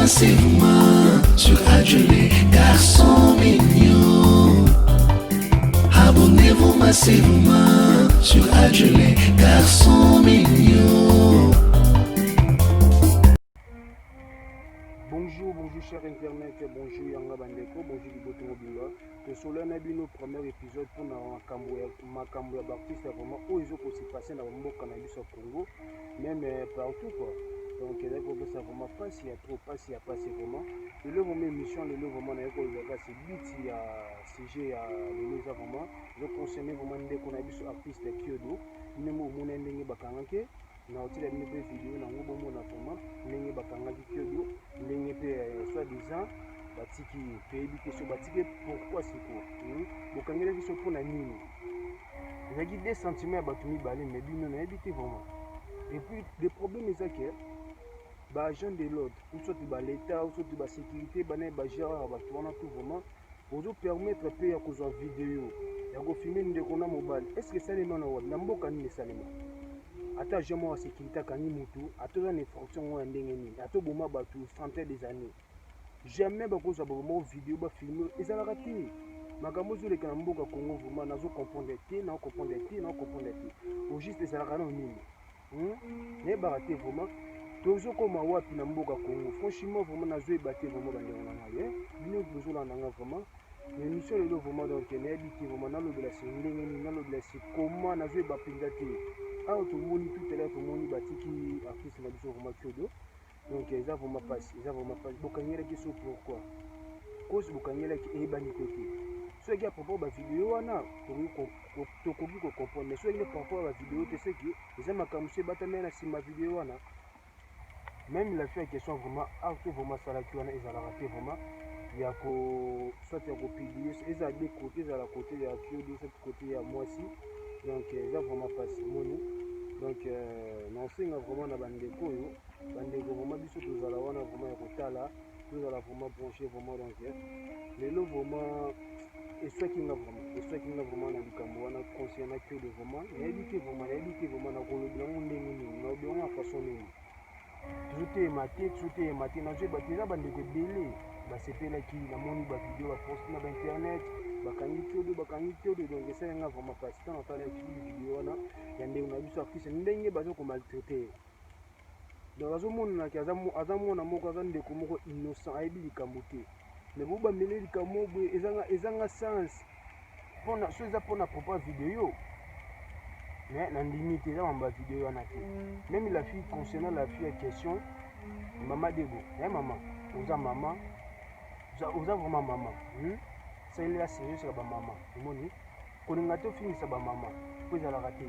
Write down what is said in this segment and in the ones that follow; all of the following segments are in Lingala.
massivement sur Adieu les garçons mignons. Abonnez-vous massivement sur Adieu les garçons mignons. Bonjour cher internet, bonjour Yanga Bandeko, bonjour Liboto Mobinga. Que cela n'a bien notre premier épisode pour Makambo ya Baptiste vraiment où ils ont aussi passé dans le monde cannabis au Congo, même partout quoi. Donc il y a vraiment pas s'il y a trop, pas s'il y a pas c'est vraiment. Le lot vraiment émission, le lot vraiment avec le gars c'est but il y a CG à le lot vraiment. Je consomme vraiment des cannabis artistes Kyodo. Nous nous mon ending bakanganke. Na otila bino pe vidéo na ngo bomona vraiment ndenge bakangaki Kyodo ndenge pe soit disant batiki peyebi question batiki pourquoi c'est quoi bokangelaki so mpona nini ezalaki des sentiments ya bato mibale mais bino nayebi te vraiment. Et puis le problème ezaki baagent de l'ordre ou soit baleta ou soit basécurité bana bagéreur ya bato wana tout vraiment ozopermettre mpe ya kozwa video ya kofilme ndeko na mobali. Est ce que esalema na wapi na mboka nini esalema ata jamais wa sécurité kangi mutu atoza na infraction oyo ndenge nini atoboma bato centaine des années jamais bakozwa baboma vidéo bafilme ezalaka te makambo ezoleka na mboka Congo vraiment nazo comprendre te na comprendre te na comprendre te au juste ezalaka na nini nayebaka te vraiment tozokoma wapi na mboka Congo franchement vraiment nazoyeba te vraiment bandeko na ngai bino tozolanda nga vraiment émission lelo vraiment donc nayebi te vraiment nalobela si ndenge nini nalobela si comment nazoyeba mpenza te awa tomoni tout à l'heure tomoni batiki artiste na biso vraiment Kyodo donc eza vraiment passe bokangelaki so pourquoi cause bokangelaki eyebani ko te soki ya propos bavideo wana tokoki kocomprendre mais soki ne propos bavideo te seki eza makambo so ebatami na nsima video wana même la fait question vraiment arto vraiment asalaki wana ezalaka te vraiment ya soit ya kopublier ezala de côté ezala côté ya Kyodo cette côté ya mwasi donc eza vraiment passe moni. Donc nasenga vraiment na bandeko oyo bandeko vraiment biso tozala wana vraiment ya kotala tozala vraiment branché vraiment donc lelo vraiment eswakinga vraiment na likambo wana concernant Kyodo vraiment nayebi te vraiment na kolobela ngo ndenge nini na obiongo na façon nini tozoteyema te nazoyeba te eza bandeko ebele basepelaki namoni bavideo baposte na bainternet bakangi Kyodo donc esalenga vraiment parce que on parle de vidéo wana ya ndenge na biso artiste ndenge bazo ko maltraiter donc azomonanaki aza mwana moko aza ndeko moko innocent ayebi likambo te mais bo bamele likambo boye ezanga sens mpona so eza mpona propos vidéo mais na ndimi te eza mamba vidéo wana te même la fille concernant la fille à question mama debo mama oza mama oza vraiment mama ça il est sérieux sur ba mama omoni kolinga te ofingisa ba mama po ezalaka te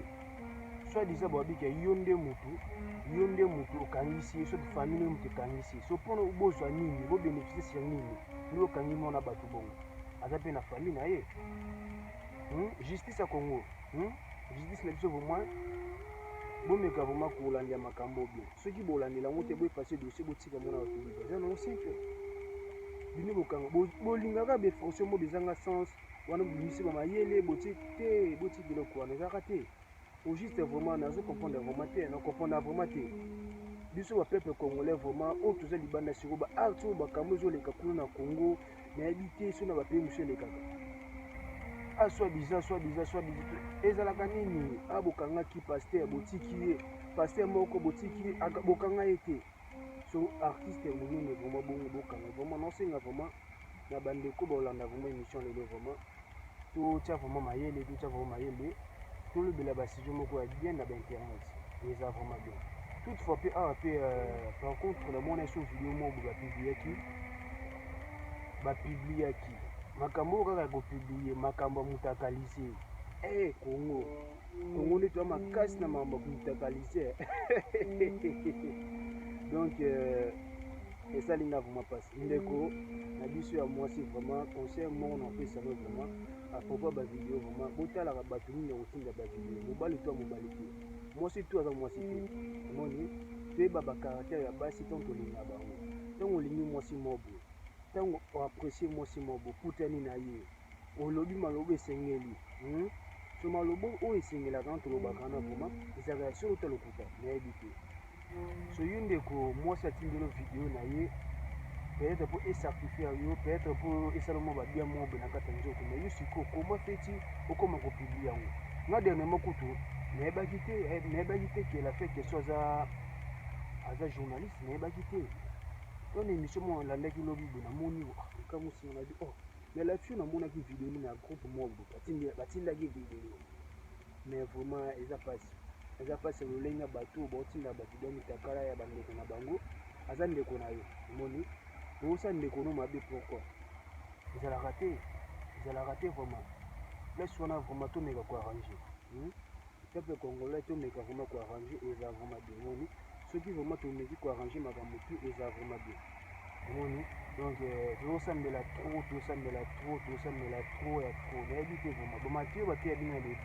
soit disant babika yo nde mutu okangisi soit famille mutu okangisi so mpona obozwa nini bobénéficie sur nini nde okangi mona bato bongo aza mpe na famille na ye justice ya Congo justice na biso vraiment bomeka vraiment kolandela makambo bien soki bolandela yango te boefase dossier botika mona bapublika eza nango simple bino bokanga bolingaka befonction mo bezanga sens wana bimisi bamayele boti biloko wana ezalaka te au juste vraiment nazo comprendre vraiment te na comprendre vraiment te biso bapeuple congolais vraiment oyo toza libanda siko baarte oyo bakambo ezoleka kuna na Congo nayebi te so na bapays mosu elekaka soit disant ezalaka nini bokangaki paster botiki ye paster moko botiki ye bokanga ye te so artiste monene vraiment bongo bokanga vraiment nasenga vraiment na bandeko baolanda vraiment émission lelo vraiment totia vraiment mayele tolobela basijo moko ya bien na bainternet eza vraiment bien toutefois mpe awa mpe par contre na mona so video moko bapubliaki makambo oyo kaka kopiblie makambo ya mutakalise Congo nde toya makasi na makambo ya mutakalise donc esalinga vraiment pasi ndeko na biso ya mwasi vraiment conseil moko na opesano vraiment apropos bavideo vraiment botalaka bato nini ya kotinda bavideo mobali to ya mobali te mwasi to aza mwasi te omoni toyeba bacaratere ya basi ntango tolinga bango ntango olingi mwasi mobo ntango oapprécie mwasi mobo putani na ye olobi malobo esengeli so malobo oyo esengelaka na tolobaka na vraiment ezalaka soro ta lokuta nayebi te so yo ndeko mwasi atindelo video na ye peut-être pour sacrifier yo, peut-être pour seulement ba bien mo na kata nzoko, mais yo siko comment fait-il au comment ko publier yango. Na dernièrement kutu, mais ba quitté que la fait que soit aza journaliste, mais ba quitté. On émission mo la ndaki lobi na moni comme si on a dit oh, mais là-dessus na mona ki vidéo na groupe mo batinda ki vidéo. Mais vraiment eza passe lolenga bato botinda ba vidéo mitakala ya bandeko na bango. Aza ndeko na yo moni osa ndeko no mabe pourquoi ils a raté vraiment laisse on a vraiment tout mega ko arranger peuple congolais tout mega vraiment ko arranger et ça vraiment bien moni ceux qui vraiment tout mega ko arranger makambo tout et ça vraiment bien moni donc osa mbela trop ya trop mais habité vraiment bon mathieu batia bien les 10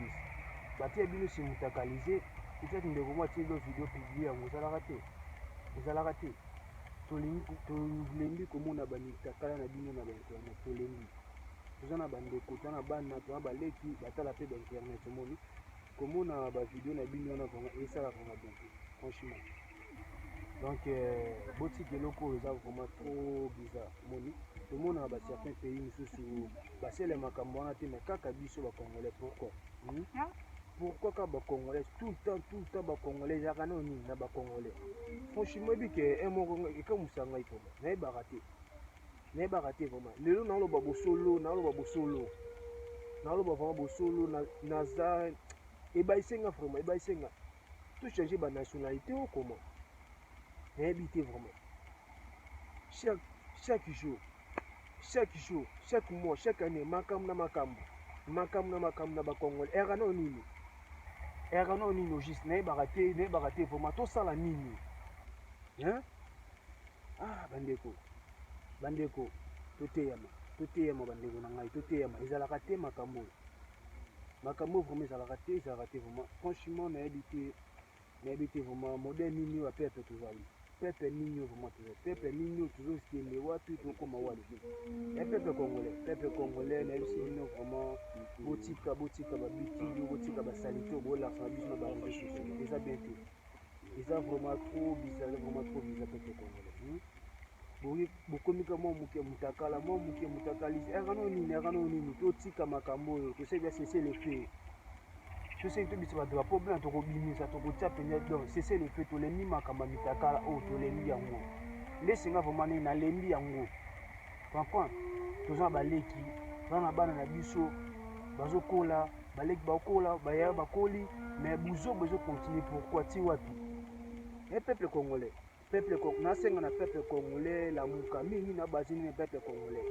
batia bien si mutakaliser peut-être ndeko moi ti do vidéo publier yango ça la raté tolembi komona bamitakala na bino na bainternet tolembi toza na bandeko toza na bana toza baleki batala mpe bainternet omoni komona bavideo na bino wana vraimen esala vraimen bien franchement donc botiki eloko oyo eza vraimen trop bizarre omoni tomona bacertain pays mosusu basele makambo wana te mais kaka biso bacongolais pourquoi ka bacongolais tout le temps bacongolais ezalaka nao nini na bacongolais franchement ebi ke moko ekamusa ngai vraimen nayebaka te vraiment lelo naloba bosolo vraiment bosolo naza ebaisenga vraiment ebaisenga to changer banationalité o comment nayebi te vraiment chaque jour chaque mois chaque année makambo na bacongolais erano nini ogiste nayebaka te vraiment tosala nini bandeko toteyama bandeko na ngai toteyama ezalaka te makambo vraiment ezalaka te vraiment franchement nayebi te vraiment modèle nini oyo pepe tozali pepe nini oyo vraiment tozali pepe nini oyo tozokende wapi tokoma wapi pepe congolais nayebisi bino vraiment botika babitili botika basalite oyo bolakisa na biso na bareseau sociale eza bien te eza vraiment trop bizarre pepe congolais bokomika mwa moke mutakalisi erano nini totika makambo oyo tosebia cese le fait toseki tobisa bato baproblème tokobimisa tokotia penza donc cese le fait tolembi makambo ya mitakala oyo tolembi yango nde singa vraiment nini nalembi yango comprendre toza na baleki toza na bana na biso bazokola baleki bakola bayaya bakoli mais buzobo ezocontinue pourquoi ti wapi peuple congolais nasenga na peuple congolais lamuka mingi na bazini na peuple congolais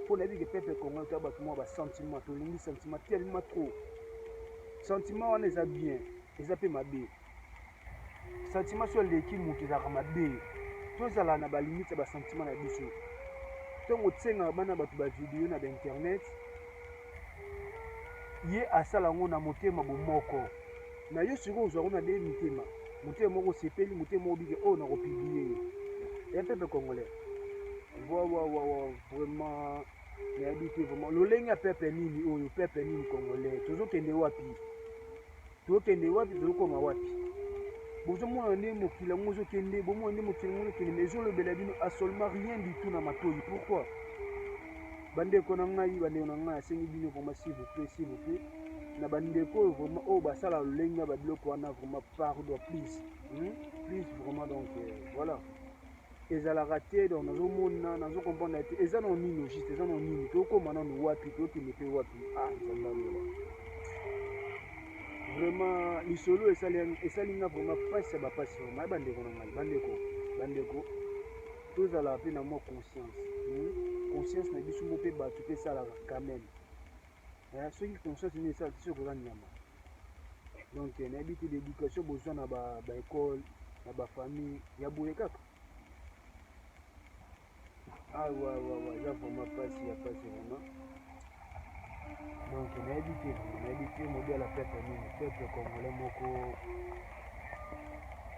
mpo nayebi ke peuple congolais toya bato mwa basentiment tolingi sentiment tellement trop sentiment wana eza bien eza mpe mabe sentiment so eleki moto ezalaka mabe tozala na balimite ya basentiment na biso ntongo tsenga bana bato bavideo na bainternet ye asala yango na motema bomoko na yo sikoyo ozwako na de motema moko osepeli motema moko bike oyo nakopiblie ya peuple congolais vraiment nayebi te vraiment lolenge ya peuple nini oyo peuple nini congolais tozokende wapi tozokoma wapi bozomona nde mokili yango ozokende bomona nde mokili yango ozokende mais ezolobela bino absolument rien du tout na matoi pourquoi bandeko na ngai asengi bino vraiment s'il vous plaît na bandeko oyo vraiment oyo basala lolenge ya babiloko wana vraiment pardon please vraiment donc voilà ezalaka te donc nazokomprendre te eza na nini juste eza na nini tokóma nano wapi tokende mpe wapi nzambe aloba vraiment lisolo esalinga vraiment mpasi ya bapasi vraiment bandeko na ngai bandeko tozala mpe na mwa conscience na biso mo mpe bato mpe esalaka quand même soki conscience nini esala te soki oza nyama donc nayebi te l'éducation bozwa na baekole na bafamille ya boye kaka eza vraiment pasi vraiment donc nayebi te modèle ya peuple congolais moko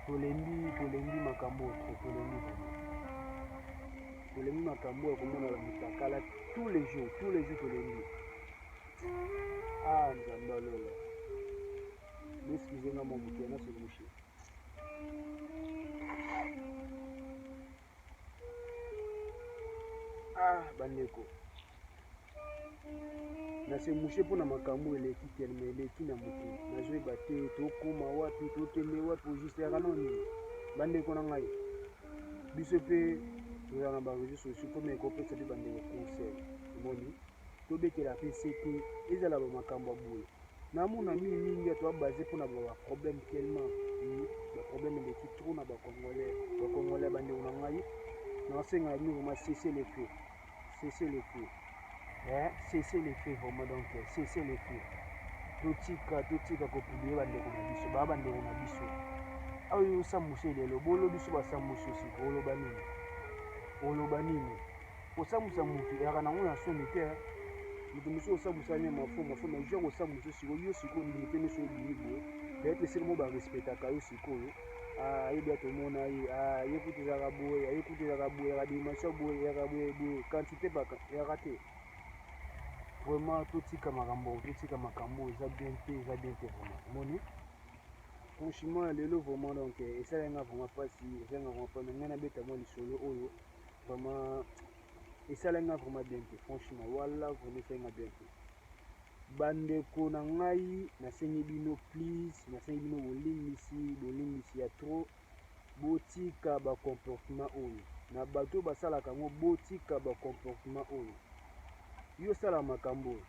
tolembi makambo oyo tolembi makambo ya komona bamitakala tous les jours tolembi nzambe alola meskizenga mwa moke nasekouche Ah bandeko nase mushe mpona makambo eleki telema eleki na motu nazoyeba te tokóma wapi tokende wapi ojustera noni bandeko na ngai biso mpe tozala na bareseau sociaux mpona ekopesa mpe bandeko conseil omoni tobetela mpe se te ezala bamakambo ya boye namona mingi ato abase mpona baproblème tellement baproblème eleki trop na bakongolais bandeko na ngai nasenga bino vraiment cesser le feu cesser le feu cesser le feu vraiment donc cesser le feu totika kopiblie bandeko na biso baa bandeko na biso oyo osambwisa lelo bolobi so basambwisa osika oloba nini kosambwisa motu eyaka nango na soni te moto mosusu osambwisa ne mafo na jure kosambwisa sikoyo yo sikoyo ndimi te miso obimi boye peut-être esili mo barespectaka yo sikoyo ayebi atomona ye ye kutu ezaka boye aye kutu ezaka boye yaka dimension boye yaka boye quantité yaka te vraiment totika makambo eza bien te vraiment omoni franchement lelo vraiment donc esalenga vraiment mpasi esalenga vraiment mpasi ngai nabeta mwa lisolo oyo vraiment esalenga vraiment bien te franchement wala vraiment esalenga bien te bandeko na ngai nasengi bino please nasengi bino bolimbisi ya trop botika bacomportement oyo na bato basalaka yango botika bacomportement oyo yo osala makambo oyo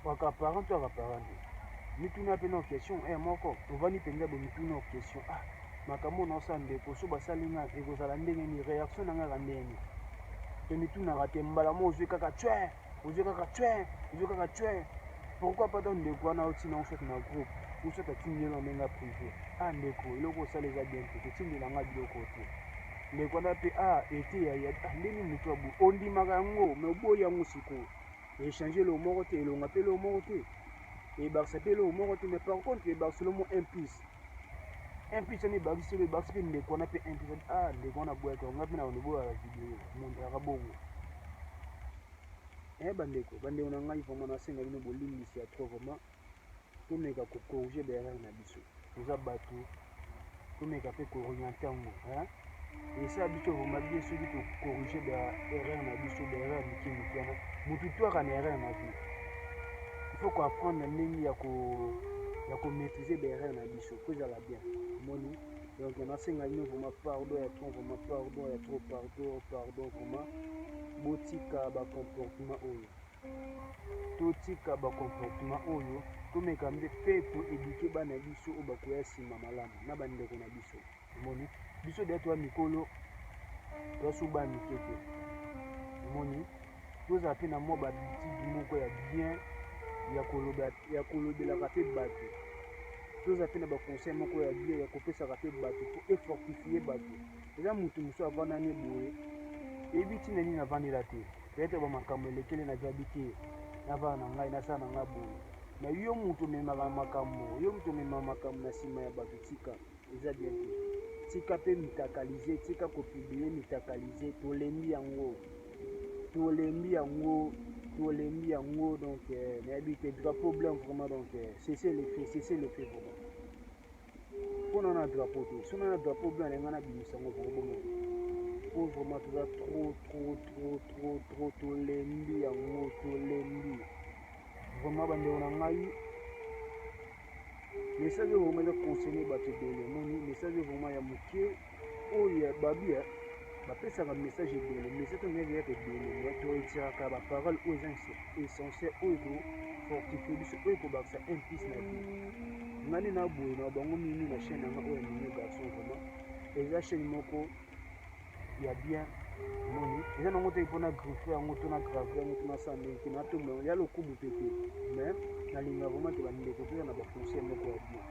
wakaparent to akaparent te mituna mpe na question moko ovandi mpenza bo mituna o question makambo naosala ndeko so basali nga ekozala ndenge ni réaction na ngaka ndenge mpe mitunaka te mbala mo ozwi kaka twe pourquoi pas donc ndeko wana otina osoti na groupe osoti atindela ndenga privé ndeko eloko osala eza bien te totindelanga biloko te ndeko wana mpe ete yaya ndeni motu abu ondimaka yango me oboyi yango sikoyo échange eloko moko te elonga mpe eloko moko te ebakisa mpe eloko moko te mais par contre ebakisa lomo impice ani ebakisi mpe ndeko wana mpe impice ndeko wana boyaka onga mpe na ondeboyaka video mondo yaka bongo bandeko na ngai vraiment nasenga bino bolimbisi ya trop vraiment tomeka kocorrige baerreur na biso toza bato tomeka mpe kooriente yango esala biso vraiment bien soki tocorrige baerreur na biso baerreur mike wana motu to aka na erreur na vie il faut koapprendre ndenge ya komaîtriser baerreur na biso po ezala bien moni donc nasenga bino vraiment pardon ya trop vraiment botika bacomportement oyo totika bacomportement oyo tomeka mpe toéduke bana biso oyo bakoya nsima malamu na bandeko na biso omoni biso deya toya mikolo toasuba mike te omoni tozala mpe na mwa babitidi moko ya bien ya kolobelaka mpe bato tozala mpe na baconseil moko ya bien ya kopesaka mpe bato po efortifie bato eza motu mosusu avandani boye eyebi ntina nini avandela te peut-être bamakambo elekele na jabi te navana na ngai nasala na ngai boye na yo moto omemaka makambo na nsima ya bato tika eza bien te tika mpe mitakalize tika kopiblie mitakalize tolembi yango donc nayebi te drapeau blanc vraiment donc cesser le fait vraiment mpona na drapeau te so na drapeau blanc nenga nabimisa yango bongo po vraiment toza trop tolembi yango vraiment bandeko na ngai message oyo vraiment eza conseiller bato ebele moni message oyo vraiment ya moke oyo babi bapesaka message ebele message oyo yaka ebele me toetiraka baparole oyo eza essentiel oyo kofortifie biso oyo kobakisa impice na vie ngani na boye na bango mini na chaîne yanga oyo ya mini garçon vraiment eza chaîne moko ya bien moni eza nango te mpona griffe yango to na grave yango to na sa ndenge te na tomba ya lokumu te te mais nalinga vraiment te bandeko toza na baconseil moko ya bien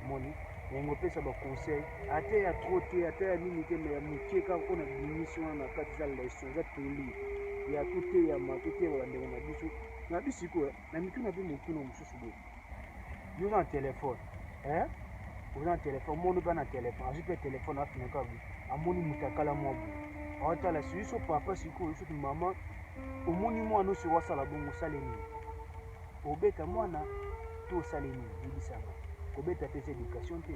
moni yango opesa baconseil ata ya trop te ata ya nini te mais ya moke kaka mpona bimission wana na kati eza leson eza toli ya toteyama toteyama bandeko na biso na bisikoyo na mituna mpe motuna mosusu boye yo oza na telefone oza na telefone mono mpe na telefone azwi mpe telefone afinaka bi amoni moto akala mwa boye aotala soki so papa sikoyo soki mama omoni mwana osi wasala bongo osale nini obeta mwana to osale nini yebisanga kobeta te eza éducation te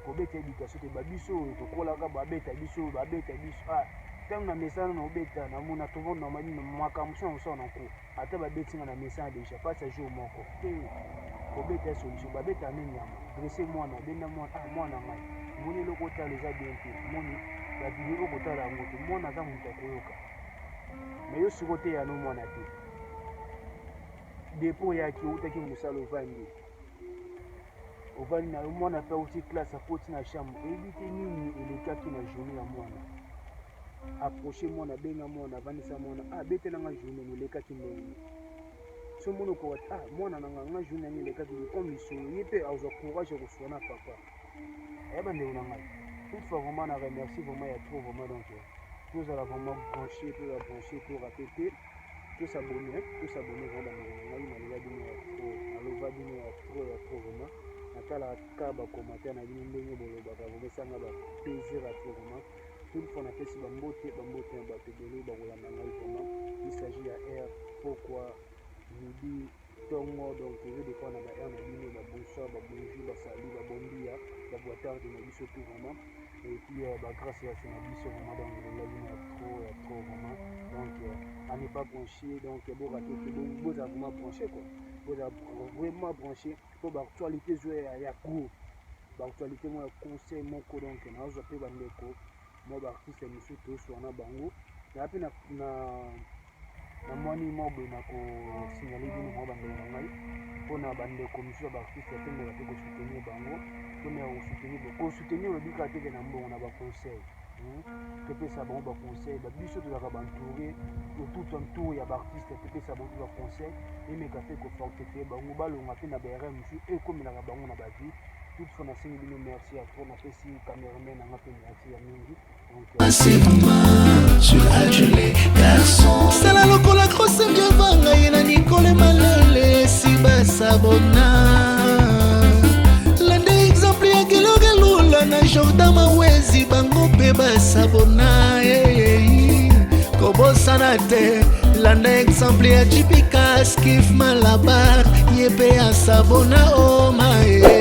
kobeta éducation te babiso oyo tokolaka babeta biso tant na message na obeta na mona to vona mali na makamso on sort en cours ata ba betinga na message déjà pas ça jour moko obeta solution ba beta nini yama dresser moi na benda moi moi na ngai moni loko ta les bien te moni ba bidiko ko ta la ngoto mona za muntu koyoka mais yo sikote ya no mona te dépôt ya ki utaki musalo vandi ovani na mwana pa aussi classe apoti na chambre ebite nini elekaki na journée ya mwana approcher mwana benga mwana vanisa mwana betela nga journée nelekaki ndenge so mwana ko mwana na nga journée ni elekaki comme misolo yepe azo courage ko sona papa eba ndeko na ngai toute fois vraiment na remercie vraiment ya trop vraiment donc tous à la vraiment branché pour répéter tous s'abonner vraiment na ngai na leba dino ya trop alova dino ya trop vraiment natala ka bakommentaire na bino ndenge bolobaka bomesanga baplaisir à tout vraiment toute fois napesi bambote bato ebele bakolanda ngai vraiment il s'agit ya air pourquoi midi ntongo donc tozo dépend na baer na bino babonsoir babonjour basali babondia baboitarde na biso tout vraiment et puis bagrâce ya se na biso vraiment donc elela bino ya trop vraiment donc à ne pas brancher donc borate te boza vraiment branché quoi boza vraiment branché po baactualité zo ya court baactualité mo ya conseil moko donc naozwa mpe bandeko mo baartiste mosusu toswana bango na mpe na mwani mobe na kosignale bino mo bandeko na ngai mpona bandeko mosusu ya baartiste atendeka mpe kosoutenir bango mpona ya kosoutenir olobika teke na mbongo na baconseil topesa bango baconseil biso tozalaka bantouré tout entour ya baartiste topesa bango baconseil emeka mpe kofortifie bango balonga mpe na barre mosusu ekomelaka bango na bavie toutefois nasengi bino merci à trop napesi cameraman nanga mpe merci ya mingi sala lokola grosse biovanga ye na Nicole Malele si basabona lande exemple ya kilogelula na Jordan Mawezi bango mpe basabona kobosana te landa exemple ya Jipika Skif Malabar ye mpe asabona o mae